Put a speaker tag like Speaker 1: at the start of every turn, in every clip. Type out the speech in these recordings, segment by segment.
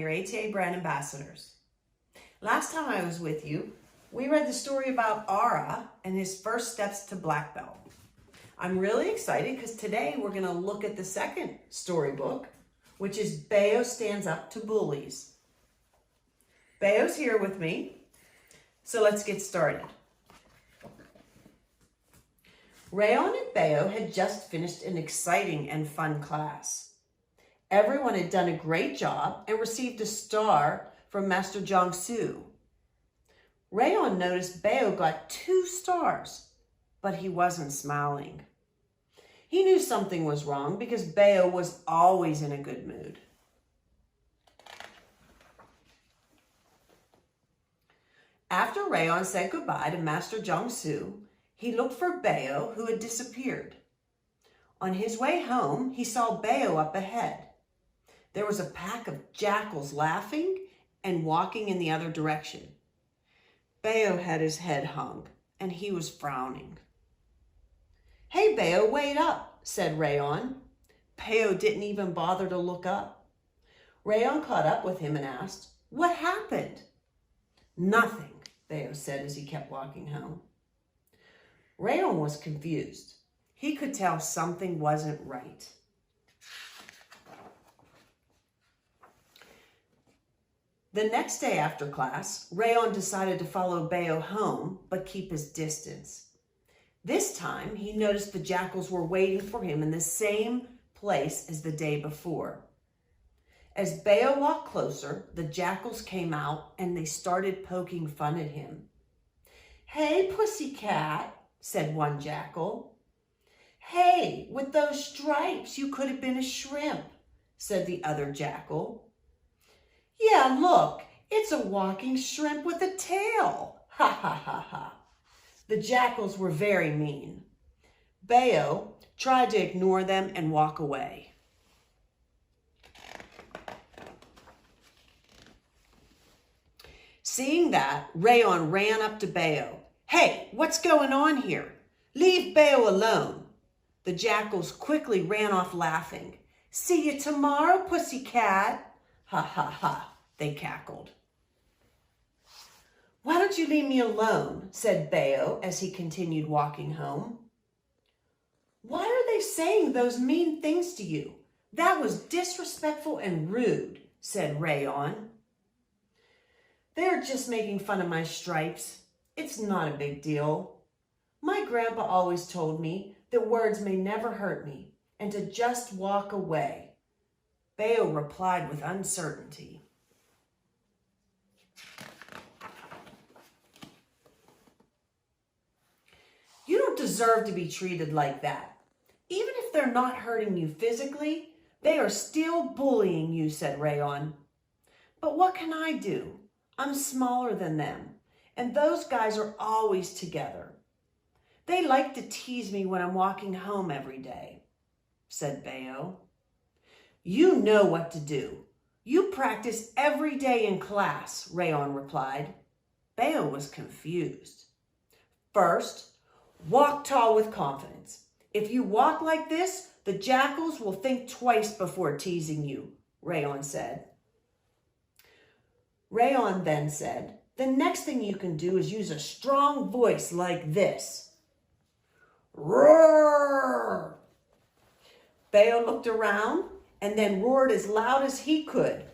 Speaker 1: your ATA brand ambassadors. Last time I was with you, we read the story about Ara and his first steps to black belt. I'm really excited because today we're going to look at the second storybook, which is Baeoh Stands Up to Bullies. Baeoh's here with me, so let's get started. Rayon and Baeoh had just finished an exciting and fun class. Everyone had done a great job and received a star from Master Jong-soo. Rayon noticed Baeoh got 2 stars, but he wasn't smiling. He knew something was wrong because Baeoh was always in a good mood. After Rayon said goodbye to Master Jong-soo, he looked for Baeoh, who had disappeared. On his way home, he saw Baeoh up ahead. There was a pack of jackals laughing and walking in the other direction. Baeoh had his head hung, and he was frowning. "Hey, Baeoh, wait up," said Rayon. Baeoh didn't even bother to look up. Rayon caught up with him and asked, "What happened?" "Nothing," Baeoh said as he kept walking home. Rayon was confused. He could tell something wasn't right. The next day after class, Rayon decided to follow Baeoh home, but keep his distance. This time, he noticed the jackals were waiting for him in the same place as the day before. As Baeoh walked closer, the jackals came out and they started poking fun at him. "Hey, pussycat," said one jackal. "Hey, with those stripes, you could have been a shrimp," said the other jackal. "Yeah, look, it's a walking shrimp with a tail. Ha ha ha ha." The jackals were very mean. Baeoh tried to ignore them and walk away. Seeing that, Rayon ran up to Baeoh. "Hey, what's going on here? Leave Baeoh alone." The jackals quickly ran off laughing. "See you tomorrow, pussycat." "Ha ha ha," they cackled. "Why don't you leave me alone?" said Baeoh as he continued walking home. "Why are they saying those mean things to you? That was disrespectful and rude," said Rayon. "They're just making fun of my stripes. It's not a big deal. My grandpa always told me that words may never hurt me and to just walk away." Baeoh replied with uncertainty. "You don't deserve to be treated like that. Even if they're not hurting you physically, they are still bullying you," said Rayon. "But what can I do? I'm smaller than them, and those guys are always together. They like to tease me when I'm walking home every day," said Baeoh. "You know what to do. You practice every day in class," Rayon replied. Baeoh was confused. "First, walk tall with confidence. If you walk like this, the jackals will think twice before teasing you," Rayon said. Rayon then said, "The next thing you can do is use a strong voice like this. Roar!" Baeoh looked around and then roared as loud as he could.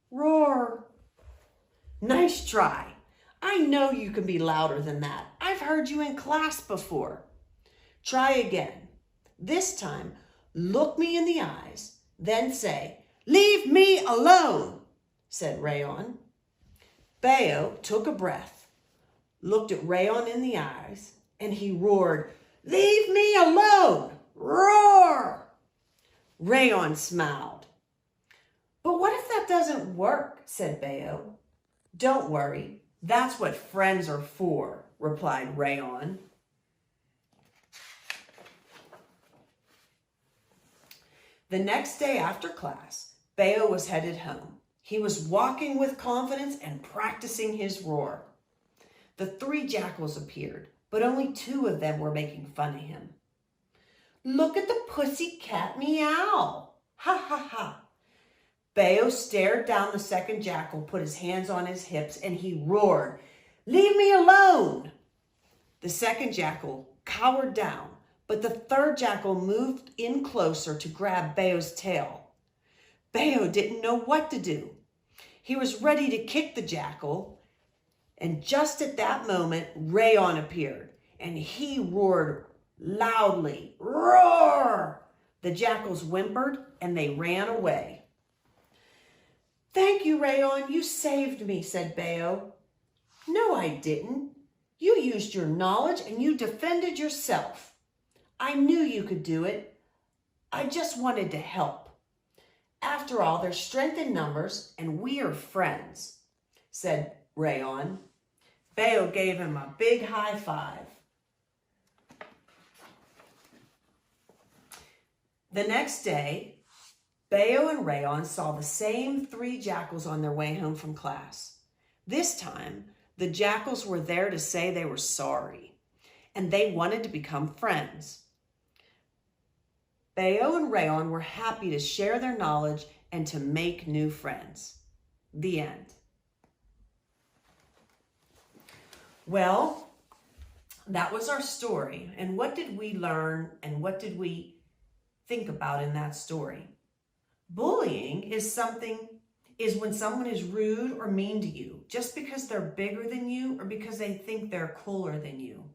Speaker 1: Roar! "Nice try. I know you can be louder than that. I've heard you in class before. Try again. This time, look me in the eyes, then say, 'Leave me alone,'" said Rayon. Baeoh took a breath, looked at Rayon in the eyes, and he roared, "Leave me alone! Roar!" Rayon smiled. "But what if that doesn't work?" said Baeoh. "Don't worry. That's what friends are for," replied Rayon. The next day after class, Baeoh was headed home. He was walking with confidence and practicing his roar. The 3 jackals appeared, but only 2 of them were making fun of him. "Look at the pussy cat meow. Ha ha ha. Baeoh stared down the second jackal, put his hands on his hips, and he roared, "Leave me alone!" The second jackal cowered down, but the third jackal moved in closer to grab Baeoh's tail. Baeoh didn't know what to do. He was ready to kick the jackal, and just at that moment, Rayon appeared, and he roared loudly, "Roar!" The jackals whimpered, and they ran away. "Thank you, Rayon, you saved me," said Baeoh. "No, I didn't. You used your knowledge and you defended yourself. I knew you could do it. I just wanted to help. After all, there's strength in numbers and we are friends," said Rayon. Baeoh gave him a big high five. The next day, Baeoh and Rayon saw the same 3 jackals on their way home from class. This time, the jackals were there to say they were sorry, and they wanted to become friends. Baeoh and Rayon were happy to share their knowledge and to make new friends. The end. Well, that was our story. And what did we learn and what did we think about in that story? Bullying is when someone is rude or mean to you just because they're bigger than you or because they think they're cooler than you.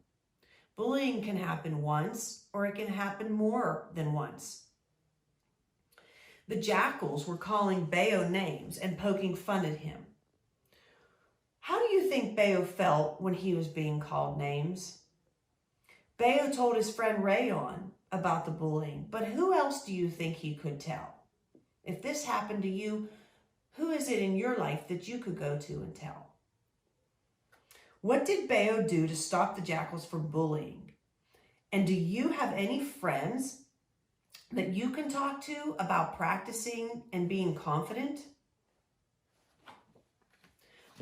Speaker 1: Bullying can happen once or it can happen more than once. The jackals were calling Baeoh names and poking fun at him. How do you think Baeoh felt when he was being called names? Baeoh told his friend Rayon about the bullying, but who else do you think he could tell? If this happened to you, who is it in your life that you could go to and tell? What did Baeoh do to stop the jackals from bullying? And do you have any friends that you can talk to about practicing and being confident?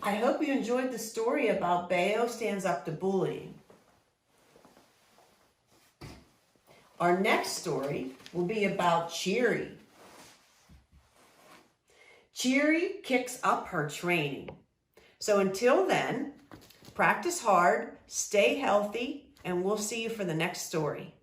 Speaker 1: I hope you enjoyed the story about Baeoh stands up to bullying. Our next story will be about Cheery. Cheery kicks up her training. So until then, practice hard, stay healthy, and we'll see you for the next story.